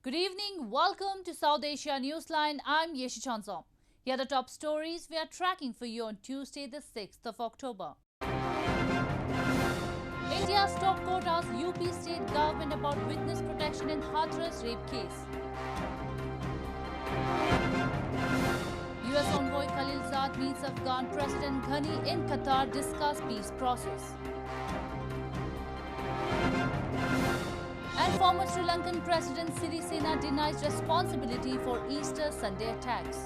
Good evening. Welcome to South Asia Newsline. I'm Yeshi Chansom. Here are the top stories we are tracking for you on Tuesday, the 6th of October. India's top court asks UP state government about witness protection in Hathras rape case. US envoy Khalilzad meets Afghan President Ghani in Qatar, discuss peace process. And former Sri Lankan President Sirisena denies responsibility for Easter Sunday attacks.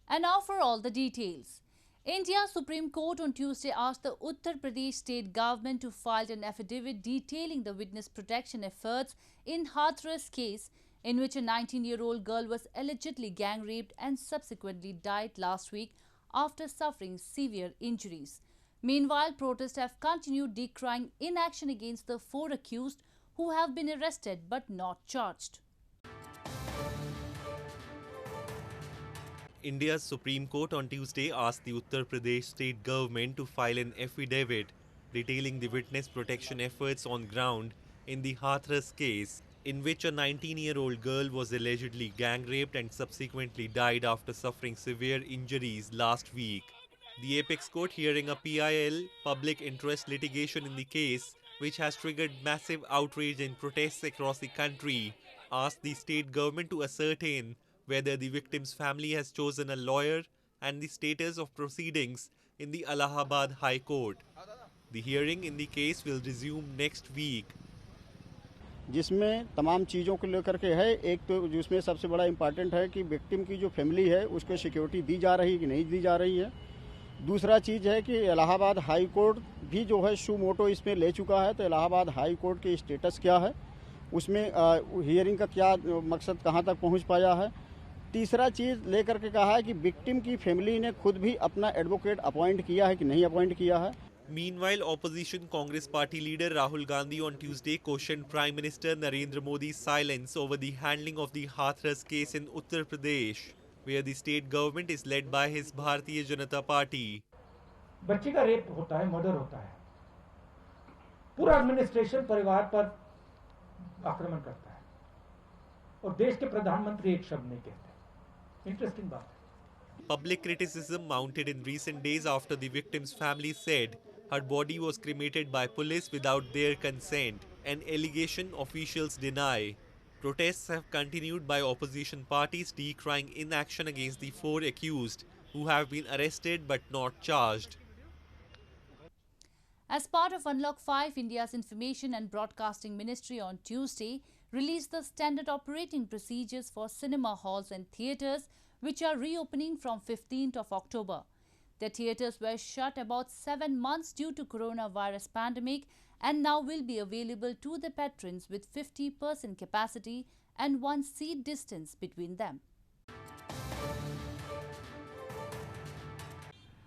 And now for all the details. India's Supreme Court on Tuesday asked the Uttar Pradesh state government to file an affidavit detailing the witness protection efforts in Hathras case, in which a 19-year-old girl was allegedly gang raped and subsequently died last week after suffering severe injuries. Meanwhile, protests have continued, decrying inaction against the 4 accused who have been arrested but not charged. India's Supreme Court on Tuesday asked the Uttar Pradesh state government to file an affidavit detailing the witness protection efforts on ground in the Hathras case, in which a 19-year-old girl was allegedly gang raped and subsequently died after suffering severe injuries last week. The apex court, hearing a PIL, public interest litigation in the case, which has triggered massive outrage and protests across the country, asked the state government to ascertain whether the victim's family has chosen a lawyer and the status of proceedings in the Allahabad High Court. The hearing in the case will resume next week. जिसमें तमाम चीज़ों को लेकर के है, एक तो जिसमें सबसे बड़ा इम्पॉर्टेंट है कि विक्टिम की जो फैमिली है उसको सिक्योरिटी दी जा रही है कि नहीं दी जा रही है। दूसरा चीज़ है कि इलाहाबाद हाई कोर्ट भी जो है शू मोटो इसमें ले चुका है, तो इलाहाबाद हाई कोर्ट के स्टेटस क्या है, उसमें हियरिंग का क्या मकसद कहाँ तक पहुँच पाया है। तीसरा चीज़ लेकर के कहा है कि विक्टिम की फैमिली ने खुद भी अपना एडवोकेट अपॉइंट किया है कि नहीं अपॉइंट किया है। Meanwhile, opposition Congress party leader Rahul Gandhi on Tuesday questioned Prime Minister Narendra Modi's silence over the handling of the Hathras case in Uttar Pradesh, where the state government is led by his Bharatiya Janata Party. बच्ची का rape होता है, murder होता है, पूरा administration परिवार पर आक्रमण करता है और देश के प्रधानमंत्री एक शब्द नहीं कहते। इंटरेस्टिंग बात है। Public criticism mounted in recent days after the victim's family said her body was cremated by police without their consent, an allegation officials deny. Protests have continued by opposition parties decrying inaction against the 4 accused who have been arrested but not charged. As part of Unlock 5, India's Information and Broadcasting Ministry on Tuesday released the standard operating procedures for cinema halls and theatres, which are reopening from 15th of October. The theatres were shut about 7 months due to coronavirus pandemic and now will be available to the patrons with 50% capacity and 1 seat distance between them.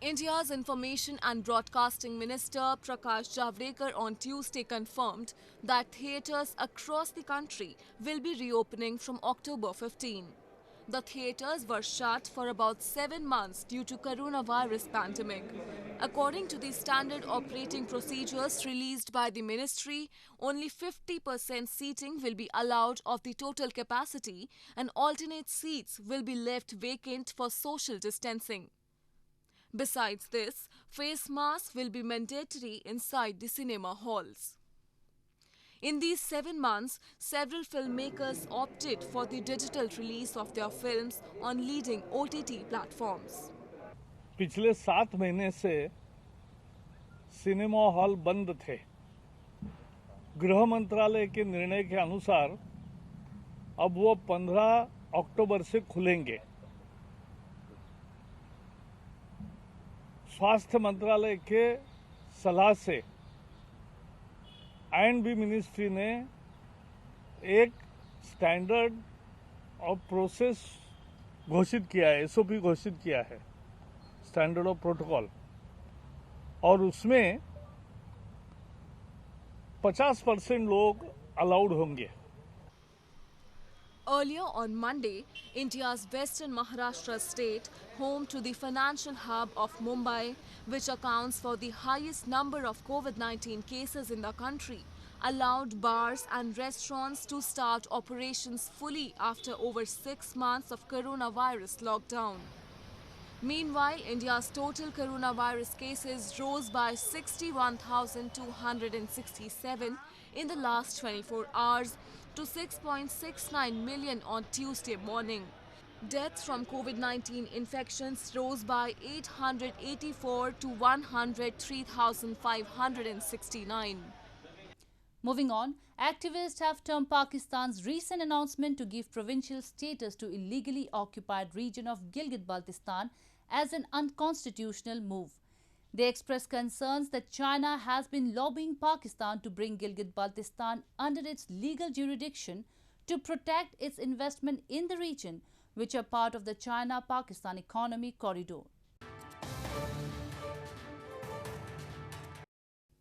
India's Information and Broadcasting Minister Prakash Javadekar on Tuesday confirmed that theatres across the country will be reopening from October 15. The theatres were shut for about 7 months due to coronavirus pandemic. According to the standard operating procedures released by the ministry, only 50% seating will be allowed of the total capacity and alternate seats will be left vacant for social distancing. Besides this, face masks will be mandatory inside the cinema halls. In these 7 months, several filmmakers opted for the digital release of their films on leading OTT platforms. पिछले 7 महीने से cinema hall बंद थे। गृह मंत्रालय के निर्णय के अनुसार अब वो 15 अक्टूबर से खुलेंगे। स्वास्थ्य मंत्रालय के सलाह से आईएनबी मिनिस्ट्री ने एक स्टैंडर्ड ऑफ प्रोसेस घोषित किया है, एसओपी घोषित किया है, स्टैंडर्ड ऑफ प्रोटोकॉल, और उसमें 50% लोग अलाउड होंगे। Earlier on Monday, India's western Maharashtra state, home to the financial hub of Mumbai, which accounts for the highest number of COVID-19 cases in the country, allowed bars and restaurants to start operations fully after over 6 months of coronavirus lockdown. Meanwhile, India's total coronavirus cases rose by 61,267 in the last 24 hours to 6.69 million on Tuesday morning. Deaths from COVID-19 infections rose by 884 to 103,569. Moving on, activists have termed Pakistan's recent announcement to give provincial status to illegally occupied region of Gilgit-Baltistan as an unconstitutional move. They express concerns that China has been lobbying Pakistan to bring Gilgit-Baltistan under its legal jurisdiction to protect its investment in the region, which are part of the China-Pakistan Economic Corridor.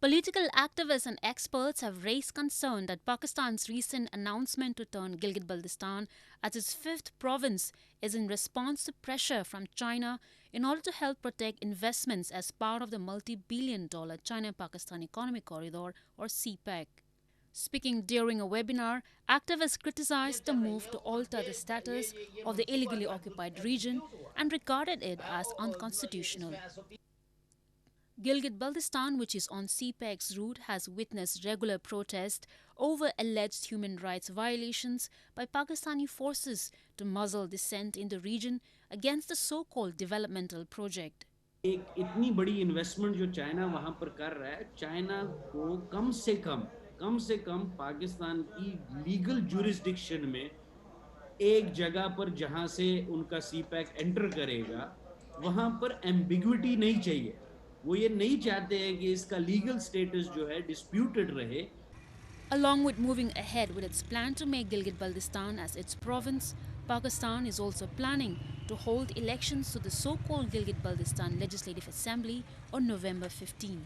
Political activists and experts have raised concern that Pakistan's recent announcement to turn Gilgit-Baltistan as its fifth province is in response to pressure from China in order to help protect investments as part of the multi-billion-dollar China-Pakistan Economic Corridor, or CPEC. Speaking during a webinar, activists criticized the move to alter the status of the illegally occupied region and regarded it as unconstitutional. Gilgit-Baltistan, which is on CPEC's route, has witnessed regular protests over alleged human rights violations by Pakistani forces to muzzle dissent in the region against the so-called developmental project. एक इतनी बड़ी investment जो China वहां पर कर रहा है, China को कम से कम पाकिस्तान की लीगल जुरिस्डिक्शन में एक जगह पर जहां से उनका सीपैक एंटर करेगा वहां पर एम्बिग्विटी नहीं चाहिए. वो ये नहीं चाहते हैं कि इसका लीगल स्टेटस जो है डिस्प्यूटेड रहे. Along with moving ahead with its plan to make Gilgit-Baltistan as its province, Pakistan is also planning to hold elections to the so-called Gilgit-Baltistan Legislative Assembly on November 15.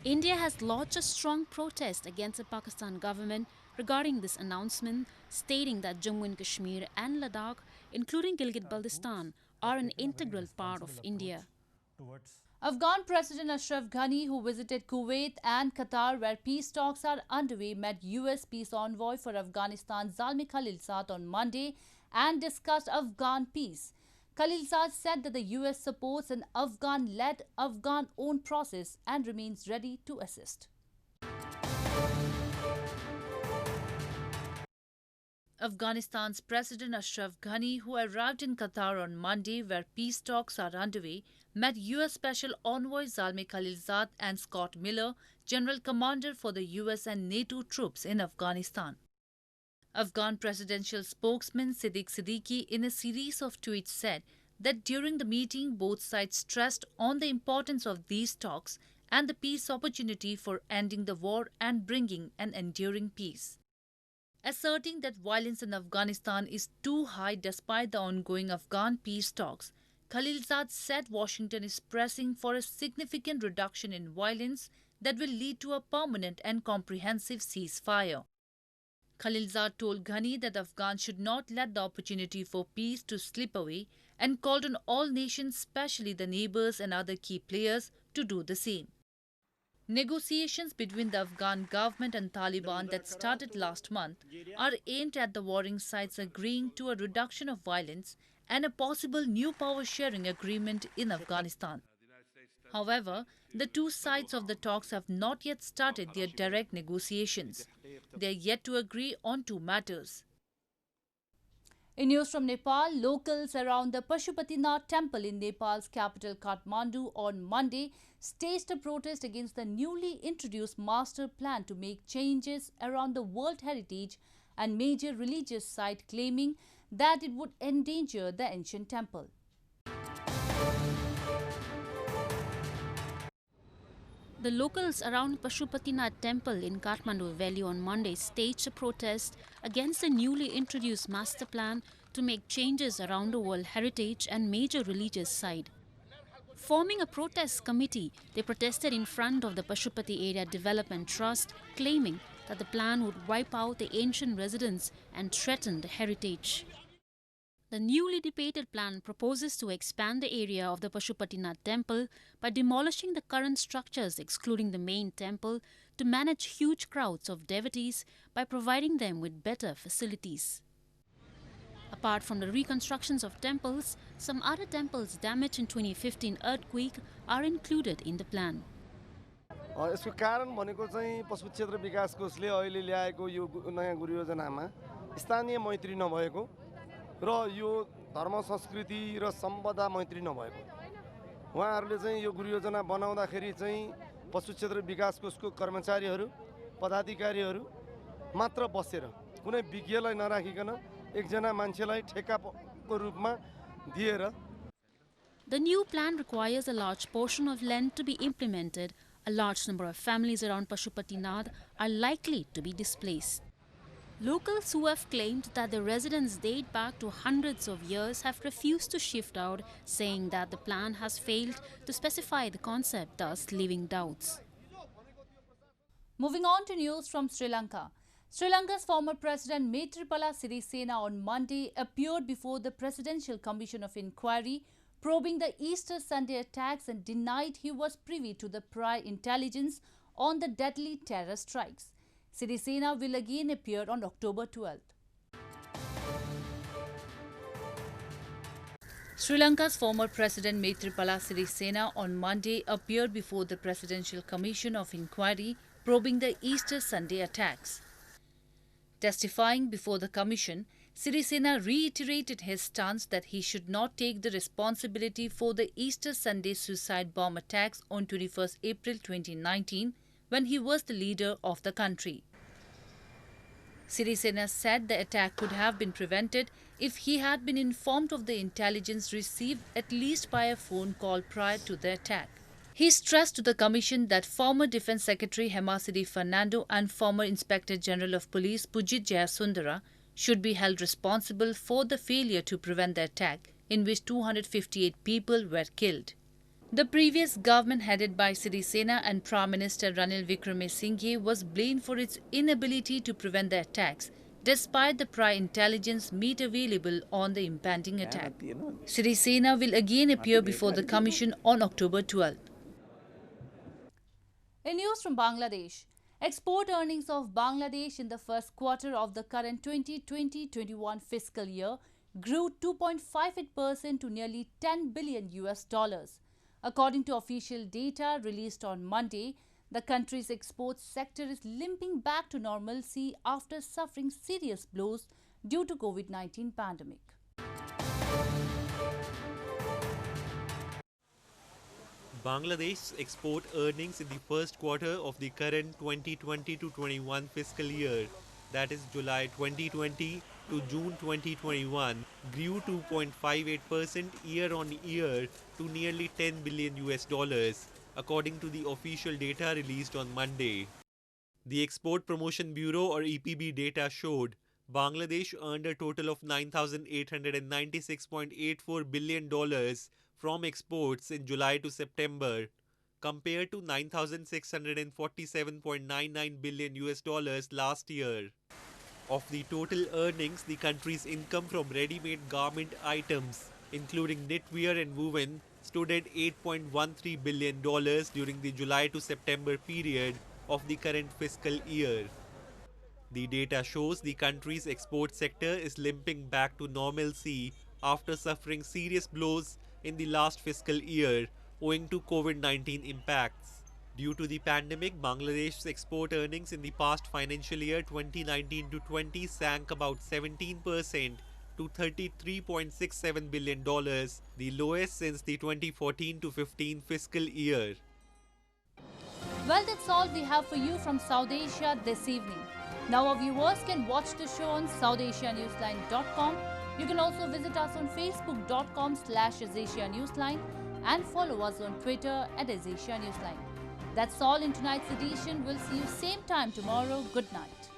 India has lodged a strong protest against the Pakistan government regarding this announcement, stating that Jammu and Kashmir and Ladakh, including Gilgit-Baltistan, are an integral part of India. Afghan President Ashraf Ghani, who visited Kuwait and Qatar where peace talks are underway, met US Peace Envoy for Afghanistan Zalmay Khalilzad on Monday and discussed Afghan peace. Khalilzad said that the US supports an Afghan-led, Afghan-owned process and remains ready to assist. Afghanistan's President Ashraf Ghani, who arrived in Qatar on Monday where peace talks are underway, met US Special Envoy Zalmay Khalilzad and Scott Miller, General Commander for the US and NATO troops in Afghanistan. Afghan presidential spokesman Siddiq Siddiqui in a series of tweets said that during the meeting both sides stressed on the importance of these talks and the peace opportunity for ending the war and bringing an enduring peace. Asserting that violence in Afghanistan is too high despite the ongoing Afghan peace talks, Khalilzad said Washington is pressing for a significant reduction in violence that will lead to a permanent and comprehensive ceasefire. Khalilzad told Ghani that Afghans should not let the opportunity for peace to slip away and called on all nations, especially the neighbors and other key players, to do the same. Negotiations between the Afghan government and Taliban that started last month are aimed at the warring sides agreeing to a reduction of violence and a possible new power-sharing agreement in Afghanistan. However, the two sides of the talks have not yet started their direct negotiations. They are yet to agree on two matters. In news from Nepal, locals around the Pashupatinath temple in Nepal's capital Kathmandu on Monday staged a protest against the newly introduced master plan to make changes around the World Heritage and major religious site, claiming that it would endanger the ancient temple. The locals around Pashupatinath temple in Kathmandu Valley on Monday staged a protest against the newly introduced master plan to make changes around the World Heritage and major religious site. Forming a protest committee, they protested in front of the Pashupati Area Development Trust, claiming that the plan would wipe out the ancient residents and threaten the heritage. The newly debated plan proposes to expand the area of the Pashupatinath temple by demolishing the current structures, excluding the main temple, to manage huge crowds of devotees by providing them with better facilities. Apart from the reconstructions of temples, some other temples damaged in 2015 earthquake are included in the plan. यसको कारण भनेको चाहिँ पशु क्षेत्र विकास कोषले अहिले ल्याएको यो नयाँ गुरु योजनामा स्थानीय मैत्री नभएको र यो धर्म संस्कृति र सम्पदा मैत्री नभएको उहाँहरूले चाहिँ यो गुरु योजना बनाउँदाखेरि चाहिँ पशु क्षेत्र विकास कोषको कर्मचारीहरू पदाधिकारीहरू मात्र बसेर कुनै विज्ञलाई नराखिकन एकजना मान्छेलाई ठेक्काको रूपमा दिएर The new plan requires a large portion of land to be implemented. A large number of families around Pashupatinath are likely to be displaced. Locals who have claimed that their residence date back to hundreds of years have refused to shift out, saying that the plan has failed to specify the concept, thus leaving doubts. Moving on to news from Sri Lanka. Sri Lanka's former President Maithripala Sirisena on Monday appeared before the Presidential Commission of Inquiry probing the Easter Sunday attacks and denied he was privy to the prior intelligence on the deadly terror strikes. Sirisena will again appear on October 12th. Sri Lanka's former President Maithripala Sirisena on Monday appeared before the Presidential Commission of Inquiry probing the Easter Sunday attacks. Testifying before the commission, Sirisena reiterated his stance that he should not take the responsibility for the Easter Sunday suicide bomb attacks on 21st April 2019 when he was the leader of the country. Sirisena said the attack could have been prevented if he had been informed of the intelligence received at least by a phone call prior to the attack. He stressed to the commission that former Defence Secretary Hemasiri Fernando and former Inspector General of Police Pujit Jayasundara should be held responsible for the failure to prevent the attack, in which 258 people were killed. The previous government headed by Sirisena and Prime Minister Ranil Wickremesinghe was blamed for its inability to prevent the attacks, despite the prior intelligence made available on the impending attack. Sirisena will again appear before the commission on October 12th. In news from Bangladesh, export earnings of Bangladesh in the first quarter of the current 2020-21 fiscal year grew 2.58% to nearly $10 billion. According to official data released on Monday, the country's exports sector is limping back to normalcy after suffering serious blows due to COVID-19 pandemic. Bangladesh's export earnings in the first quarter of the current 2020-21 fiscal year, that is July 2020 to June 2021, grew 2.58% year-on-year to nearly $10 billion, according to the official data released on Monday. The Export Promotion Bureau or EPB data showed Bangladesh earned a total of $9,896.84 billion from exports in July to September, compared to $9,647.99 billion last year. Of the total earnings, the country's income from ready-made garment items, including knitwear and woven, stood at $8.13 billion during the July to September period of the current fiscal year. The data shows the country's export sector is limping back to normalcy after suffering serious blows in the last fiscal year owing to COVID-19 impacts. Due to the pandemic, Bangladesh's export earnings in the past financial year 2019-20 sank about 17% to $33.67 billion, the lowest since the 2014-15 fiscal year. Well, that's all we have for you from South Asia this evening. Now our viewers can watch the show on SouthAsiaNewsline.com. You can also visit us on Facebook.com/AsAsiaNewsline and follow us on Twitter @AsAsiaNewsline. That's all in tonight's edition. We'll see you same time tomorrow. Good night.